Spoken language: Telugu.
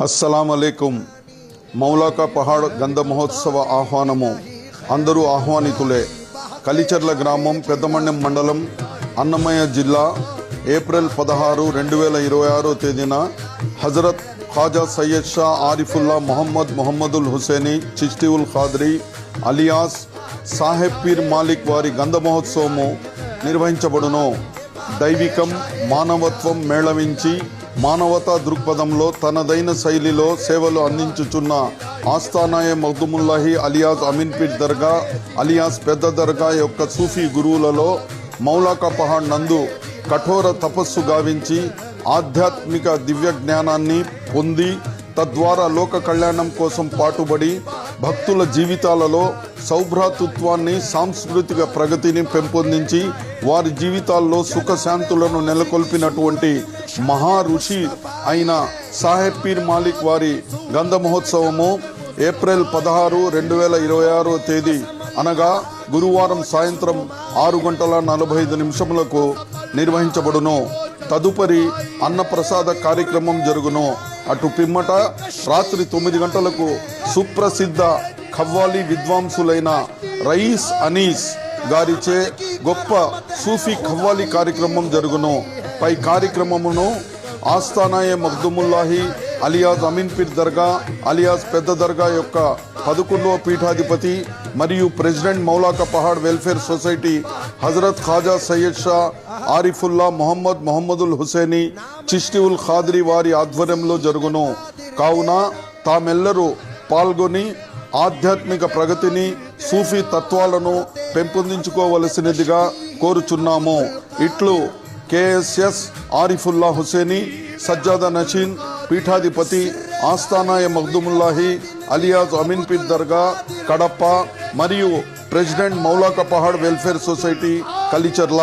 అస్సలాము అలైకుం. మౌలాకా పహాడ్ గంధ మహోత్సవ ఆహ్వానము. అందరూ ఆహ్వానితులే. కలిచెర్ల గ్రామం, పెద్దమణ్యం మండలం, అన్నమయ్య జిల్లా. ఏప్రిల్ 16, 2026 తేదీన హజరత్ ఖాజా సయ్యద్ షా ఆరిఫుల్లా మొహమ్మదుల్ హుసేని చిష్టి ఉల్ ఖాద్రీ అలియాస్ సాహెబ్ పీర్ మాలిక్ వారి గంధ మహోత్సవము నిర్వహించబడును. దైవికం, మానవత్వం మేళవించి మానవతా దృక్పథంలో తనదైన శైలిలో సేవలు అందించుచున్న ఆస్థానాయ మగ్దుముల్లాహి అలియాస్ అమీన్ పీర్ దర్గా అలియాస్ పెద్ద దర్గా యొక్క సూఫీ గురువులలో మౌలాకా పహాడ్ నందు కఠోర తపస్సు గావించి ఆధ్యాత్మిక దివ్య జ్ఞానాన్ని పొంది తద్వారా లోక కళ్యాణం కోసం పాటుపడి భక్తుల జీవితాలలో సౌభ్రాతృత్వాన్ని, సాంస్కృతిక ప్రగతిని పెంపొందించి వారి జీవితాల్లో సుఖశాంతులను నెలకొల్పినటువంటి మహా ఋషి అయిన సాహెబ్ పీర్ మాలిక్ వారి గంధ మహోత్సవము ఏప్రిల్ 16, 2026 తేదీ అనగా గురువారం సాయంత్రం 6:45 నిర్వహించబడును. తదుపరి అన్నప్రసాద కార్యక్రమం జరుగును. అటు పిమ్మట రాత్రి 9 గంటలకు సుప్రసిద్ధ ఖవ్వాలి విద్వాంసులైన రయీస్ అనీస్ గారిచే గొప్ప సూఫీ ఖవ్వాలి కార్యక్రమం జరుగును. పై కార్యక్రమమును ఆస్థానాయ మగ్దుముల్లాహి అలియాస్ అమీన్ పీర్ దర్గా అలియాస్ పెద్ద దర్గా యొక్క 11వ పీఠాధిపతి మరియు president Maulaka Pahad welfare society Hazrat Khwaja Syed Shah Arifullah Mohammadul Hussaini Chishti ul Qadri వారి ఆధ్వర్యంలో జరుగును. కావున తామెల్లరూ పాల్గొని ఆధ్యాత్మిక ప్రగతిని, సూఫీ తత్వాలను పెంపొందించుకోవలసినదిగా కోరుచున్నాము. ఇట్లు కేఎస్ఎస్ ఆరిఫుల్లా హుసేని, సజ్జాదా నషీన్ పీఠాధిపతి, ఆస్థానాయ మగ్దుముల్లాహి అలియాస్ అమీన్ పీర్ దర్గా కడప మరియు president Maulaka Pahad welfare society Kalicherla.